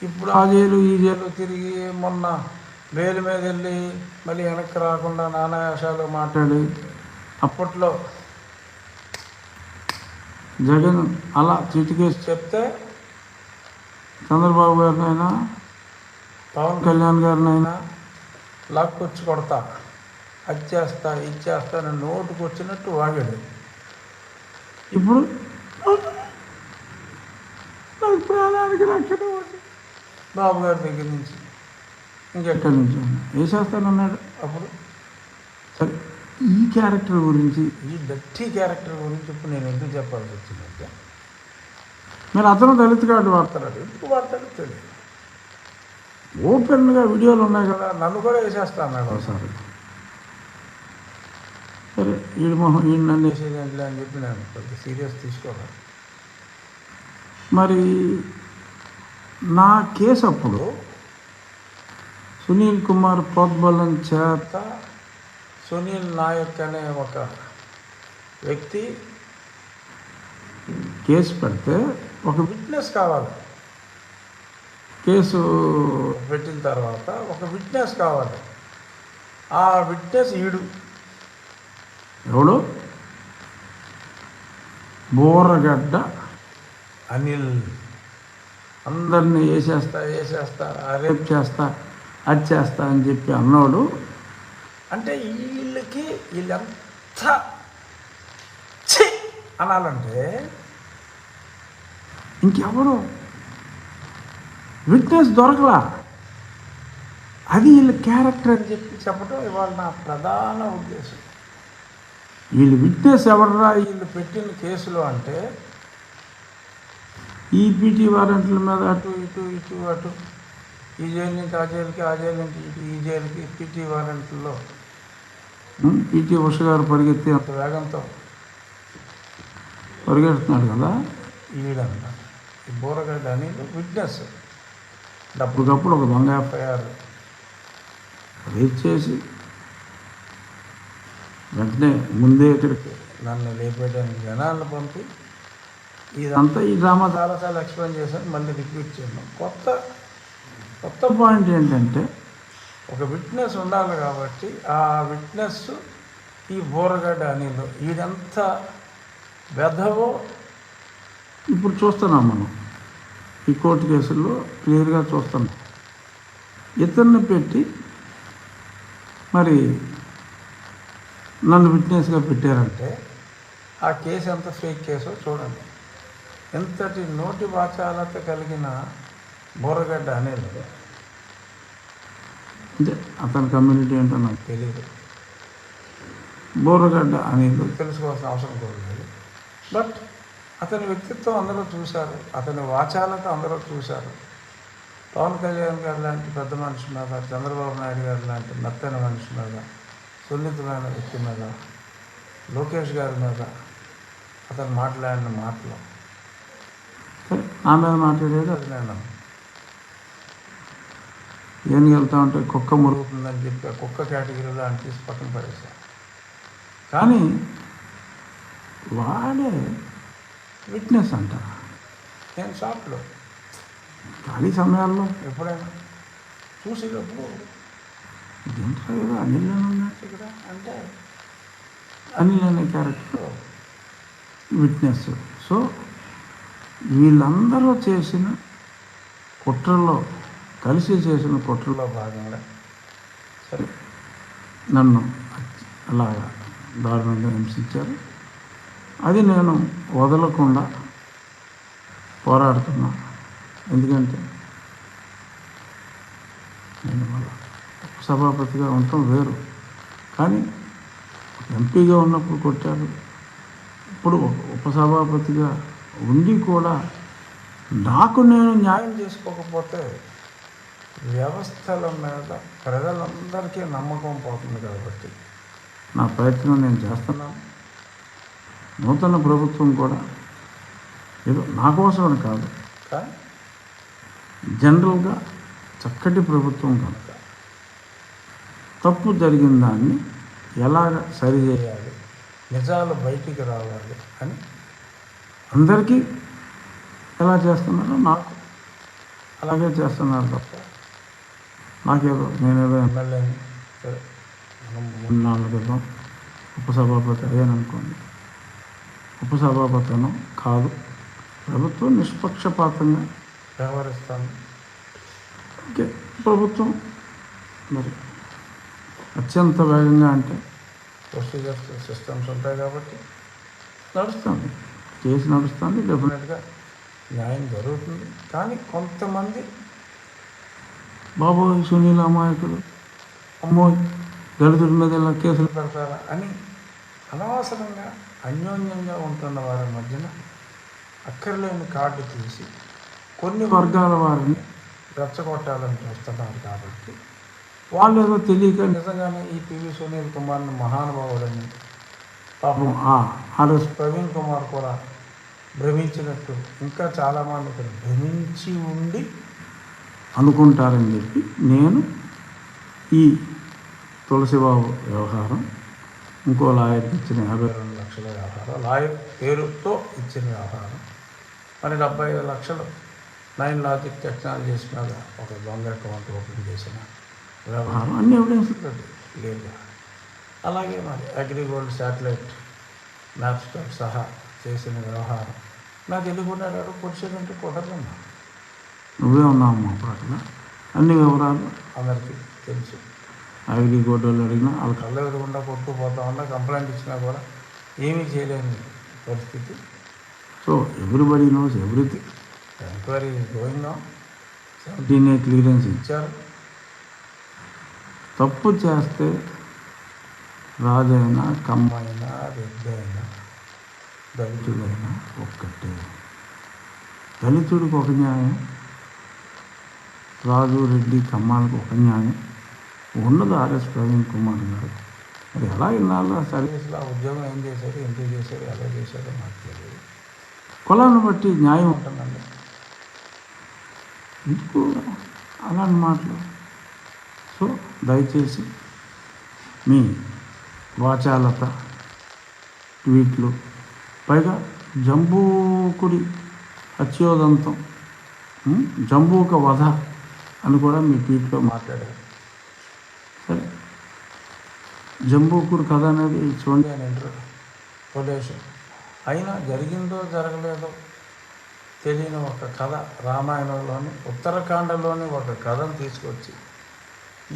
ఇప్పుడు ఆ జైలు ఈ జైలు తిరిగి మొన్న బెయిల్ మీద వెళ్ళి మళ్ళీ వెనక్కి రాకుండా నానాయాశాలు మాట్లాడి అప్పట్లో జగన్ అలా చిటికేసి చెప్తే చంద్రబాబు గారినైనా పవన్ కళ్యాణ్ గారినైనా లాక్కొచ్చి కొడతా, అది చేస్తా ఇది చేస్తా అని నోటుకు వచ్చినట్టు వాగాడు. ఇప్పుడు ప్రాణానికి రక్షణ బాబు గారి దగ్గర నుంచి ఇంకెక్కడి నుంచి వేసేస్తానన్నాడు. అప్పుడు సరే, ఈ క్యారెక్టర్ గురించి, ఈ డర్టీ క్యారెక్టర్ గురించి ఇప్పుడు నేను ఎందుకు చెప్పాల్సి వచ్చిందంటే, మరి అతను దళిత కార్డు వాడతాడు, ఎందుకు వాడతాడో తెలియదు. ఓపెన్గా వీడియోలు ఉన్నాయి కదా, నన్ను కూడా వేసేస్తా అన్నాడు ఒకసారి. సరే, ఈడు మొహం ఈయన నన్ను వేసేదేంటిలే అని చెప్పి నేను పెద్ద సీరియస్ తీసుకోవాలి. మరి నా కేసు అప్పుడు సునీల్ కుమార్ ప్రోద్బలం చేత సునీల్ నాయక్ అనే ఒక వ్యక్తి కేసు పెడితే ఒక విట్నెస్ కావాలి. కేసు పెట్టిన తర్వాత ఒక విట్నెస్ కావాలి. ఆ విట్నెస్ ఈడు ఎవడు? బోరగడ్డ అనిల్. అందరినీ వేసేస్తా రేప్ చేస్తా అది చేస్తా అని చెప్పి అన్నాడు. అంటే వీళ్ళెంత ఛీ అనాలంటే ఇంకెవరు విట్నెస్ దొరకలా. అది వీళ్ళ క్యారెక్టర్ అని చెప్పి చెప్పడం ఇవాళ నా ప్రధాన ఉద్దేశం. వీళ్ళు విట్నెస్ ఎవర్రా వీళ్ళు పెట్టిన కేసులో అంటే, ఈ పీటీ వారెంట్ల మీద అటు ఈ జైలు నుంచి ఆ జైలుకి, ఆ జైలు నుంచి ఇటు ఈ జైలుకి పీటీ వారెంట్లలో పీటీ ఉష గారు పరిగెత్తి అంత వేగంతో పరిగెడుతున్నాడు కదా ఈడంట. ఈ బోరగడ్డ అనేది విట్నెస్. అప్పటికప్పుడు ఒక దొంగ ఎఫ్ఐఆర్ రేజ్ చేసి వెంటనే ముందే ఇక్కడికి నన్ను లేపేయడానికి జనాలను పంపి ఇదంతా ఈ డ్రామా చాలాసార్లు ఎక్స్ప్లెయిన్ చేశాను, మళ్ళీ రిపీట్ చేయను. కొత్త పాయింట్ ఏంటంటే, ఒక విట్నెస్ ఉండాలి కాబట్టి ఆ విట్నెస్ ఈ బోరగడ్డ అనిల్. ఈడంత వెధవో ఇప్పుడు చూస్తున్నాం మనం ఈ కోర్టు కేసుల్లో క్లియర్గా చూస్తున్నాం. ఇతన్ని పెట్టి మరి నన్ను విట్నెస్గా పెట్టారంటే ఆ కేసు ఎంత ఫేక్ కేసో చూడండి. ఎంతటి నోటి వాచాలత కలిగిన బోరగడ్డ అనేది. అంటే అతని కమ్యూనిటీ ఏంటో నాకు తెలియదు. బోరగడ్డ అనేది తెలుసుకోవాల్సిన అవసరం కూడా లేదు. బట్ అతని వ్యక్తిత్వం అందరూ చూశారు, అతని వాచాలత అందరూ చూశారు. పవన్ కళ్యాణ్ గారు లాంటి పెద్ద మనిషి మీద, చంద్రబాబు నాయుడు గారు లాంటి మెత్తైన మనిషి మీద, సున్నితమైన వ్యక్తి మీద, లోకేష్ గారి మీద అతను మాట్లాడిన మాటలు నా మీద మాట్లాడేది. అది నేను ఏం వెళ్తా ఉంటే కుక్క మురుగుతుందని చెప్పి ఆ కుక్క కేటగిరీలో అని తీసి పక్కన పడేశాను. కానీ వాడే విట్నెస్ అంట. నేను షాప్లో ఖాళీ సమయాల్లో ఎప్పుడైనా చూసేటప్పుడు దీంట్లో ఏదో అనిల్ అని ఉన్నట్టు ఇక్కడ అంటే అనిల్ అనే క్యారెక్టర్ విట్నెస్. సో వీళ్ళందరూ చేసిన కుట్రల్లో, కలిసి చేసిన కుట్రలో భాగంగా సరే నన్ను అలాగా దారుణంగా హింసించారు. అది నేను వదలకుండా పోరాడుతున్నా. ఎందుకంటే నేను మళ్ళీ సభాపతిగా ఉండటం వేరు, కానీ ఎంపీగా ఉన్నప్పుడు కొట్టారు. ఇప్పుడు ఉపసభాపతిగా ఉండి కూడా నాకు నేను న్యాయం చేసుకోకపోతే వ్యవస్థల మీద ప్రజలందరికీ నమ్మకం పోతుంది. కాబట్టి నా ప్రయత్నం నేను చేస్తున్నాను. నూతన ప్రభుత్వం కూడా ఏదో నా కోసమని కాదు, కానీ జనరల్గా చక్కటి ప్రభుత్వం కనుక తప్పు జరిగిన దాన్ని ఎలాగ సరిచేయాలి, నిజాలు బయటికి రావాలి అని అందరికీ ఎలా చేస్తున్నారో నాకు అలాగే చేస్తున్నారు తప్ప నాకేదో నేనేదో ఎమ్మెల్యేని సరే మనం 3-4 క్రితం ఉపసభాపతి అయ్యాననుకోండి, ఉపసభాపతిను కాదు, ప్రభుత్వం నిష్పక్షపాతంగా వ్యవహరిస్తాను. ఓకే, ప్రభుత్వం మరి అత్యంత వేగంగా అంటే ప్రొసీజర్స్ సిస్టమ్స్ ఉంటాయి కాబట్టి నడుస్తుంది, కేసు నడుస్తుంది, డెఫినెట్గా న్యాయం జరుగుతుంది. కానీ కొంతమంది బాబోయ్ సునీల్ అమాయకులు, అమ్మో దళితుల మీద ఇలా కేసులు పెడతారా అని అనవసరంగా అన్యోన్యంగా ఉంటున్న వారి మధ్యన అక్కర్లేని కార్డు తీసి కొన్ని వర్గాల వారిని రెచ్చగొట్టాలని చూస్తున్నారు. కాబట్టి వాళ్ళు ఏదో తెలియక నిజంగానే ఈ పివి సునీల్ కుమార్ని మహానుభావుడని పాపం ఆర్ఎస్ ప్రవీణ్ కుమార్ కూడా భ్రమించినట్టు ఇంకా చాలామంది ఇక్కడ భ్రమించి ఉండి అనుకుంటారని చెప్పి నేను ఈ తులసిబాబు వ్యవహారం, ఇంకో లాయర్కి ఇచ్చిన 52 లక్షల వ్యవహారం, లాయర్ పేరుతో ఇచ్చిన వ్యవహారం, మరి 75 లక్షలు 9 లాజిక్ టెక్నాలజీస్ మీద ఒక దొంగ అకౌంట్ ఓపెన్ చేసిన వ్యవహారం అన్ని ఎవిడెన్స్ లేదు. అలాగే మరి అగ్రిగోల్డ్ శాటిలైట్ మ్యాప్స్తో సహా చేసిన వ్యవహారం నాకు వెళ్ళిపోయినాడు పొడిచేదంటే కుదరదమ్మా. నువ్వే ఉన్నావు మా అప్పుడు అన్ని వివరాలు అందరికీ తెలుసు. అగ్రిగోల్డ్ వాళ్ళు అడిగినా వాళ్ళు కళ్ళ ఎదురుగుండా కొట్టుకుపోతా ఉన్నా, కంప్లైంట్ ఇచ్చినా కూడా ఏమీ చేయలేని పరిస్థితి. So everybody knows everything. Enquiry going on. 17A clearance ఇచ్చారు. తప్పు చేస్తే రాజైనా, కమ్మైనా, రెడ్డి అయినా, దళితుడైనా ఒక్కటే. దళితుడికి ఒక న్యాయం, రాజు, రెడ్డి, కమ్మాలకు ఒక న్యాయం ఉండదు. ఆర్ఎస్ ప్రవీణ్ కుమార్ గారు మరి ఎలా ఇన్నాళ్ళు సర్వీస్లో ఉద్యోగం ఏం చేశారు, ఎందుకు చేశారు, ఎలా చేశారో నాకు తెలియదు. కులాన్ని బట్టి న్యాయం ఉంటుందండి. ఎందుకు అలాంటి మాటలు? సో దయచేసి మీ వాచాలత, ట్వీట్లు, పైగా జంబూకుడి అత్యోదంతం, జంబూక వధ అని కూడా మీ ట్వీట్లో మాట్లాడారు. సరే, జంబూకుడు కథ అనేది చూడండి అని ఇంటర్పోలేషన్ అయినా జరిగిందో జరగలేదో తెలియని ఒక కథ రామాయణంలోని ఉత్తరాఖండలోని ఒక కథను తీసుకొచ్చి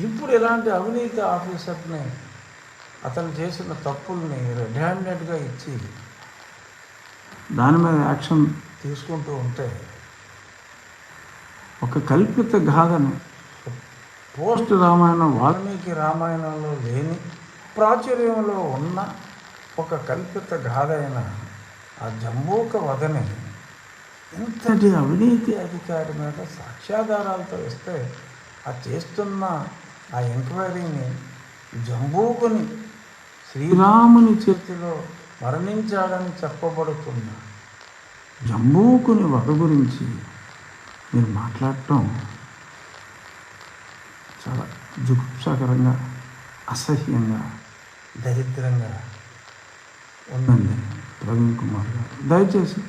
ఇప్పుడు ఇలాంటి అవినీతి ఆఫీసర్ని అతను చేసిన తప్పుల్ని రెడ్ హ్యాండెడ్గా ఇచ్చి దాని మీద యాక్షన్ తీసుకుంటూ ఉంటే ఒక కల్పిత గాథను పోస్ట్ రామాయణం, వాల్మీకి రామాయణంలో లేని ప్రాచుర్యంలో ఉన్న ఒక కల్పిత గాథ అయిన ఆ జంబూక వధని ఇంతటి అవినీతి అధికారి మీద సాక్ష్యాధారాలతో ఇస్తే ఆ చేస్తున్న ఆ ఎంక్వైరీని జంబూకుని శ్రీరాముని చేతిలో మరణించాడని చెప్పబడుతున్న జంబూకుని వధ గురించి మీరు మాట్లాడటం చాలా జుగుప్సాకరంగా, అసహ్యంగా, దరిద్రంగా ఉందండి. ప్రవీణ్ కుమార్ గారు దయచేసి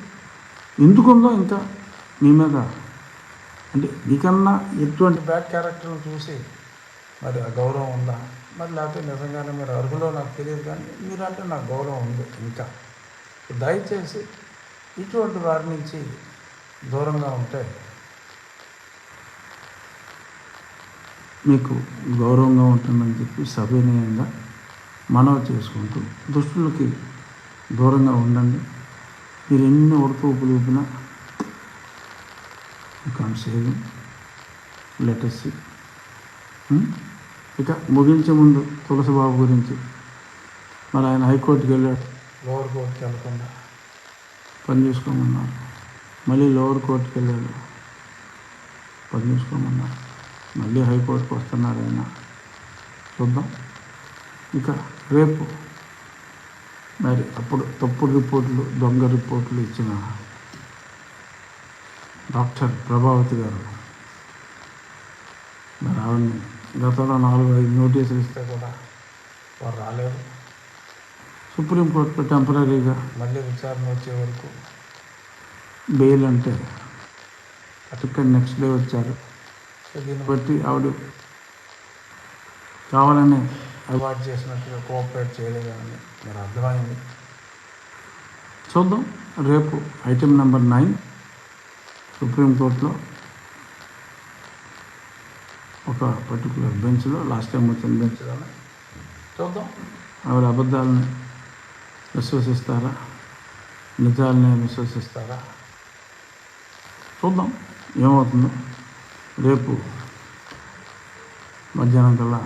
ఎందుకుందో ఇంకా మీ మీద అంటే మీకన్నా ఎటువంటి బ్యాడ్ క్యారెక్టర్ని చూసి మరి ఆ గౌరవం ఉందా, మరి లేకపోతే నిజంగానే మీరు అర్హులో నాకు తెలియదు, కానీ మీరంటే నాకు గౌరవం ఉంది. ఇంకా దయచేసి ఇటువంటి వారి నుంచి దూరంగా ఉంటే మీకు గౌరవంగా ఉంటుందని చెప్పి సవినయంగా మనవి చేసుకుంటూ దుష్టులకి దూరంగా ఉండండి. మీరు ఎన్ని ఉడతూపులు ఊపినా you can't save let us see. ఇక ముగించే ముందు తులసిబాబు గురించి మరి ఆయన హైకోర్టుకి వెళ్ళాడు, లోవర్ కోర్టుకి వెళ్ళకుండా పని చేసుకోమన్నారు. మళ్ళీ లోవర్ కోర్టుకి వెళ్ళాడు, పని చేసుకోమన్నారు. మళ్ళీ హైకోర్టుకు వస్తున్నారు ఆయన, చూద్దాం. ఇక రేపు మరి అప్పుడు తప్పుడు రిపోర్టులు, దొంగ రిపోర్టులు ఇచ్చిన డాక్టర్ ప్రభావతి గారు మరి ఆవిడని గతంలో 4-5 నోటీసులు ఇస్తే కూడా వారు రాలేదు. సుప్రీంకోర్టులో టెంపరీగా మళ్ళీ విచారణ వచ్చే వరకు బెయిల్ అంటే అటుక్కడ నెక్స్ట్ డే వచ్చారు. సో దీన్ని బట్టి ఆవిడ కావాలని అవాయిడ్ చేసినట్టుగా కోఆపరేట్ చేయలేదని మరి అర్థమైంది. చూద్దాం రేపు ఐటెం నెంబర్ 9 సుప్రీంకోర్టులో ఒక పర్టికులర్ బెంచ్లో, లాస్ట్ టైం వచ్చిన బెంచ్లోనే చూద్దాం ఆవిడ అబద్ధాలని విశ్వసిస్తారా, నిజాలని విశ్వసిస్తారా, చూద్దాం ఏమవుతుందో. రేపు మధ్యాహ్నం కల్లా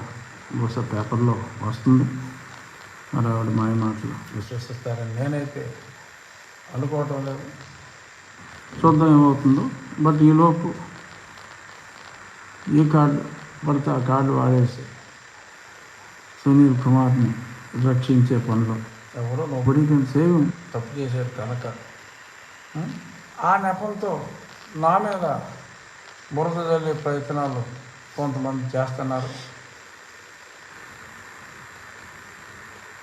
బహుశా పేపర్లో వస్తుంది. మరి ఆవిడ మాయ మాటలు విశ్వసిస్తారని నేనైతే అనుకోవటం లేదు. చూద్దాం ఏమవుతుందో. బట్ ఈలోపు ఏ కార్డు పడితే ఆ కార్డు వాడేసి సునీల్ కుమార్ని రక్షించే పనిలో ఎవరో నోబడి కెన్ సేవ్ తప్పు చేశాడు కనుక ఆ నెపంతో నా మీద బురద జల్లే ప్రయత్నాలు కొంతమంది చేస్తున్నారు.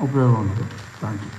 ఉపయోగం ఉండదు. Thank you.